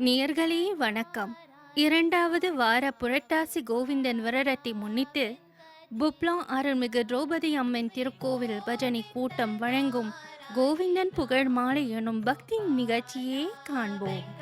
நேயர்களே வணக்கம். இரண்டாவது வார புரட்டாசி கோவிந்தன் விரதத்தை முன்னிட்டு புப்ளாங் அருள்மிகு திரௌபதி அம்மன் திருக்கோவில் பஜனை கூட்டம் வழங்கும் கோவிந்தன் புகழ் மாலை எனும் பக்தி நிகழ்ச்சியை காண்போம்.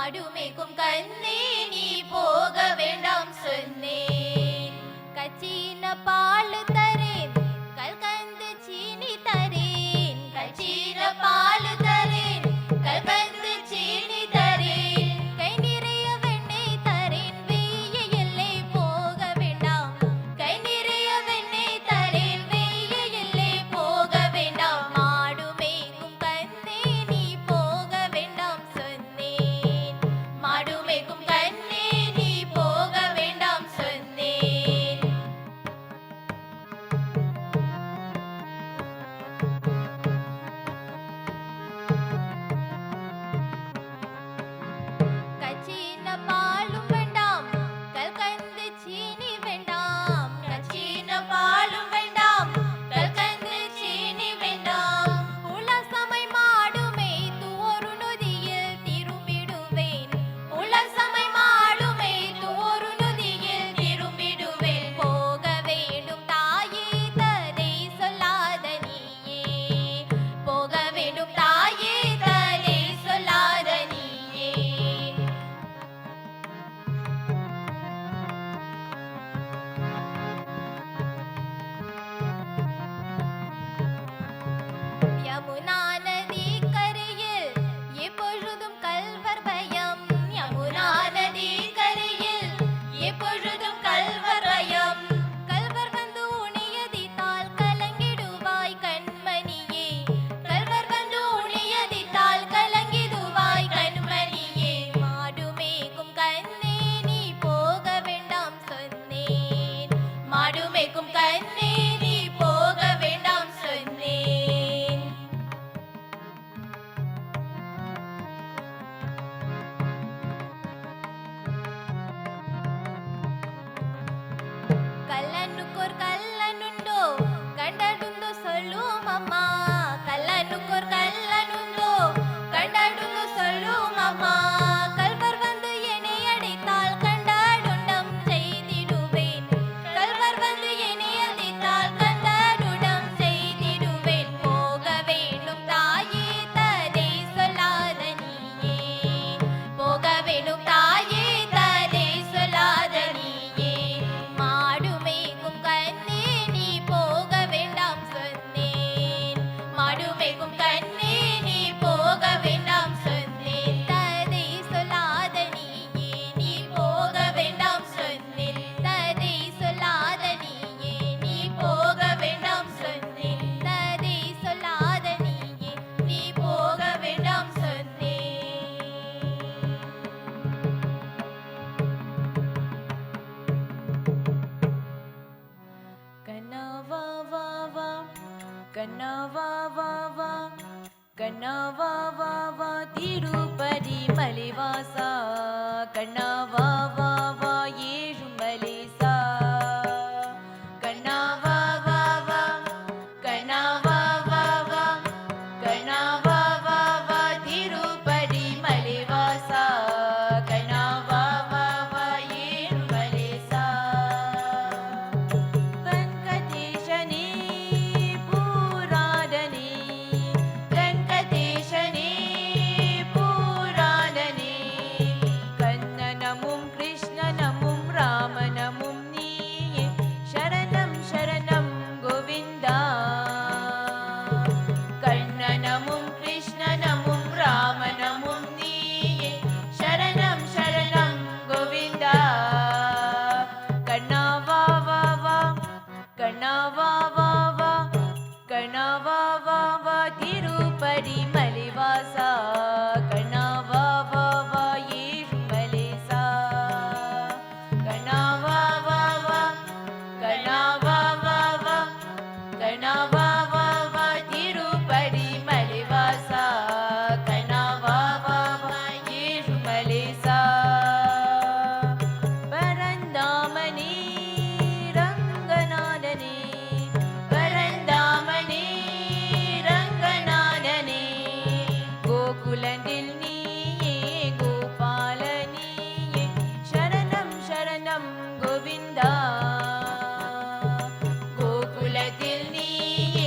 மாடுமேக்கும் கண்ணே நீ போக வேண்டாம் சொன்னேன். கச்சின பால் தரேன் கல்கந்து சீனி தரேன், கச்சின பால் தரேன் கல்கந்து சீனி தரேன், கை நிறைய வெண்ணெய் தரேன் வெய்ய எல்லை போக வேண்டாம், கை நிறைய வெண்ணெய் தரேன் வெய்ய எல்லை போக வேண்டாம். மாடுமேக்கும் கண்ணே நீ போக வேண்டாம் சொன்னேன், மாடுமேக்கும் கண்ணே நீ போக வேண்டாம் சொன்னேன். கச்சின பாலும் வேண்டாம் கல்கந்து சீனி வேண்டாம், கச்சின பாலும் வேண்டாம் கல்கந்து சீனி வேண்டாம். உலசமை மாடு மேய்த்து ஒரு நொதியில் திரும்பிடுவேன், உலசமை மாடு மேய்த்து ஒரு நொதியில் திரும்பிடுவேன். போக வேண்டும் தாயே ததை சொல்லாத நீயே, போக வேண்டும் தாயே ததை சொல்லாத நீயே. யமுனா நதி கரையில் எப்பொழுதும் கல்வர் பயம், யமுனா நதி கரையில் எப்பொழுதும் கல்வர் பயம். கல்வர் வந்து உணியதித்தால் கலங்கிடுவாய் கண்மணியே, கல்வர் வந்து உணியதித்தால் கலங்கிடுவாய் கண்மணியே. மாடுமேக்கும் கண்ணே நீ போக வேண்டாம் சொன்னேன், மாடுமேக்கும் கண்ணே நீ போக வேண்டாம் சொன்னேன். கல்லனுக்கோர் கல்லனுண்டோ கண்டடுந்தோ சொல்லும் அம்மா, கல்லனுக்கோர் கல்லனுண்டோ கண்டடுந்தோ சொல்லும் அம்மா. கல்வர் வந்து என்னை அடித்தால் கண்டாடுண்டம் செய்திடுவேன், கல்வர் வந்து என்னை அடித்தால் கண்டாடுண்டம் செய்திடுவேன். போக வேண்டும் தாயே ததை சொல்லாத நீயே, போக வேண்டும் தாயே ததை சொல்லாத நீயே. மாடுமேக்கும் கண்ணே நீ போக வேண்டாம் சொன்னேன், மாடுமேக்கும் கண்ணே நீ போக வேண்டாம் சொன்னேன். ததை சொல்லாத நீயே நீ போக வேண்டாம் சொன்னேன், ததை சொல்லாத நீயே நீ போக வேண்டாம் சொன்னேன், ததை சொல்லாத நீயே நீ போக வேண்டாம் சொன்னேன். கண்ணாவா வா வா, கண்ணாவா வா வா, கண்ணாவா வா வா திருப்பதி மலைவாசா, கண்ணாவா வா வா ஏழுமலைசா. கண்ணாவா வா வா, கண்ணாவா வா வா, கண்ணாவா வா வா திருப்பதி மலைவாசா, கண்ணாவா வா வா ஏழுமலைசா. வெங்கடேசனே பூராதனே, வெங்கடேசனே பூராதனே, கண்ணனமும் கிருஷ்ணனமும் ராமனமும் நீயே, சரணம் சரணம் கோவிந்தா. கண்ணனமும் கிருஷ்ணனமும் ராமனமும் நீயே, சரணம் சரணம் கோவிந்தா. கண்ணாவா வா வா, கண்ணாவா வா வா, கண்ணாவா வா வா திருப்பதி மலைவாசா, கண்ணாவா வா வா ஏழுமலைசா. கண்ணாவா வா வா, கண்ணாவா வா வா, கண்ணாவா வா வா திருப்பதி மலைவாசா, கண்ணாவா வா வா ஏழுமலைசா. பரந்தாமனே ரங்கநாதனே, பரந்தாமனே ரங்கநாதனே, கோகுலத்தில் நீயே கோபால நீயே, சரணம் சரணம் கோவிந்தா. கோகுலத்தில் நீயே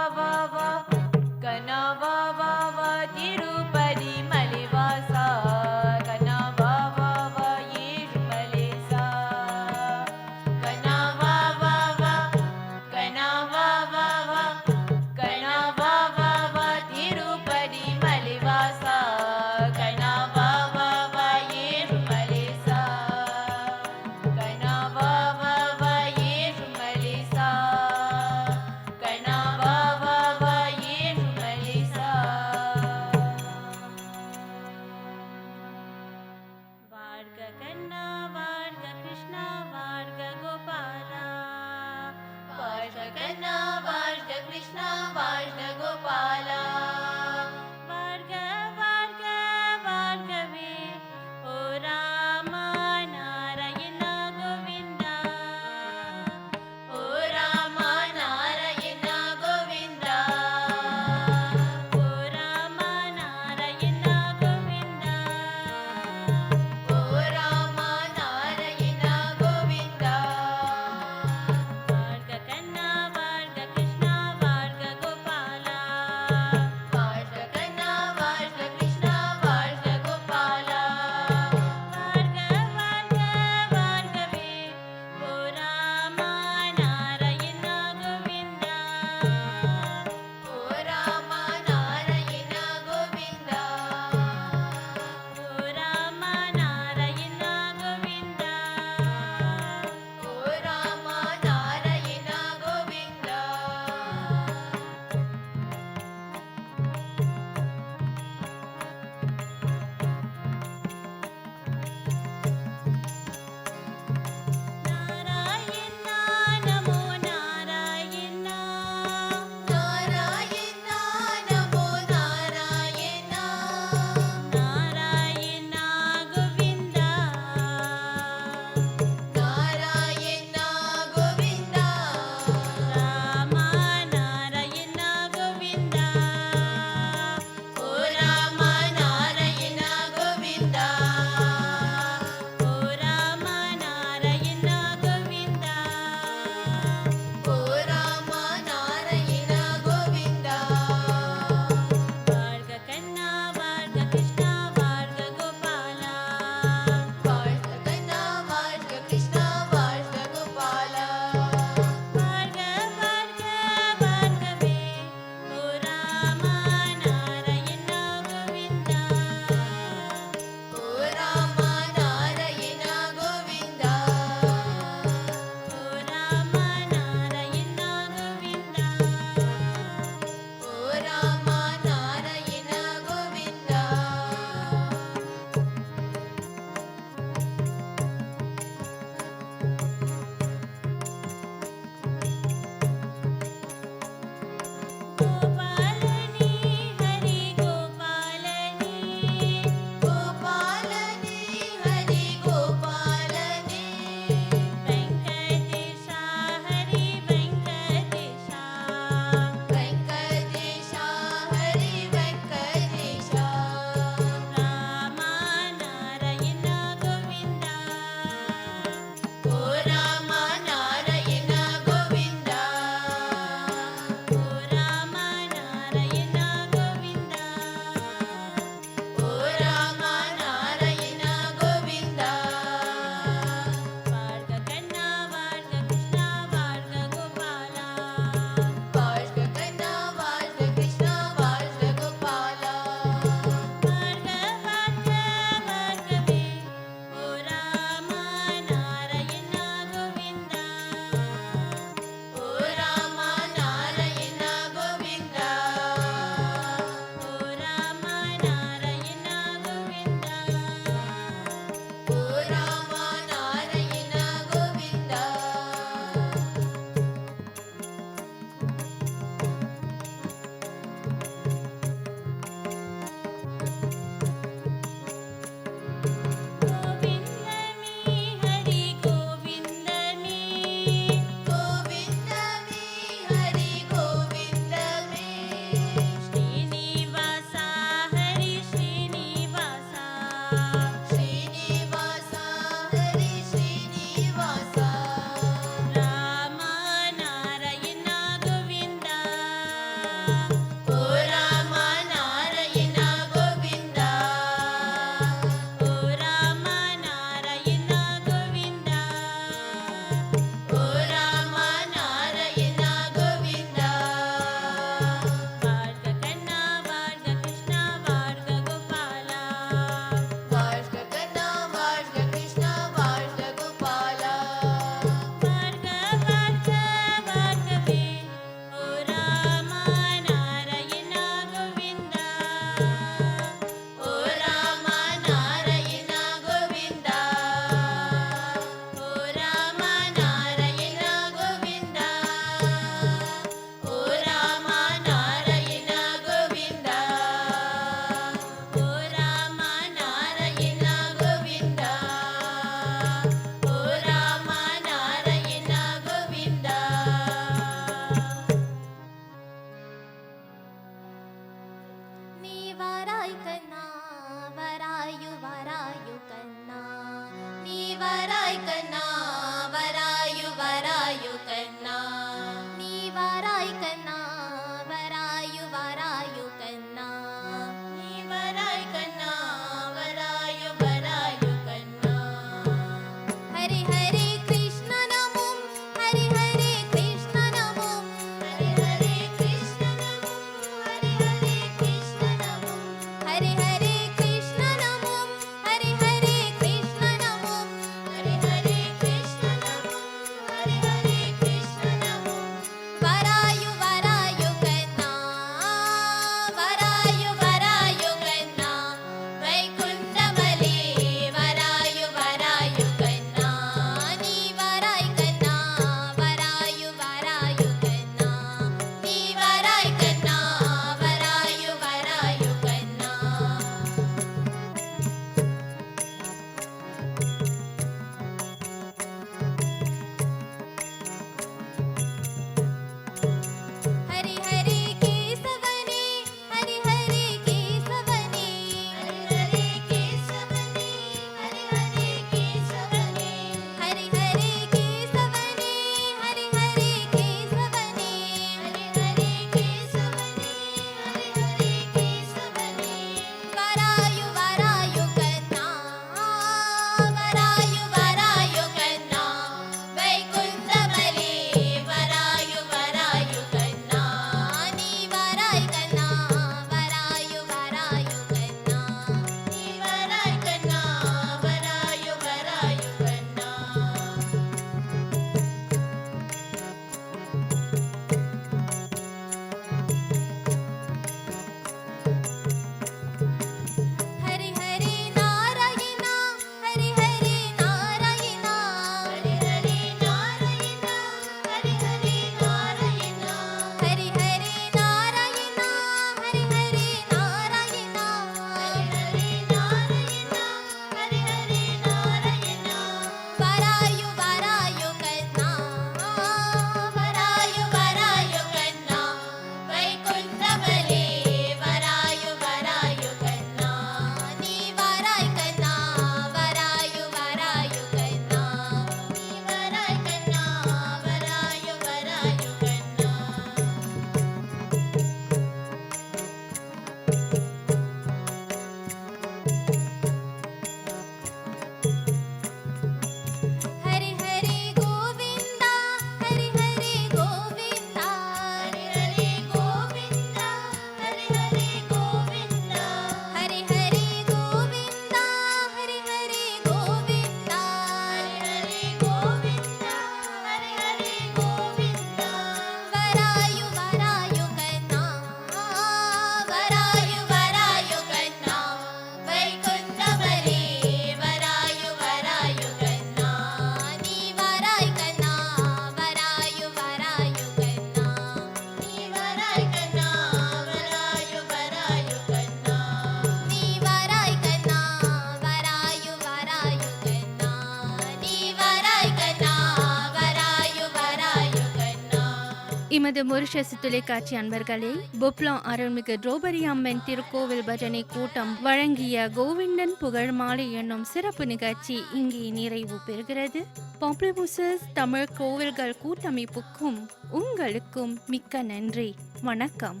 எமது மொரிஷஸ் தொலைக்காட்சி அன்பர்களே, புப்ளோன் அருள்மிகு திரௌபதி அம்மன் திருக்கோவில் பஜனை கூட்டம் வழங்கிய கோவிந்தன் புகழ் மாலை என்னும் சிறப்பு நிகழ்ச்சி இங்கே நிறைவு பெறுகிறது. பாப்புலர் தமிழ் கோவில்கள் கூட்டமைப்புக்கும் உங்களுக்கும் மிக்க நன்றி. வணக்கம்.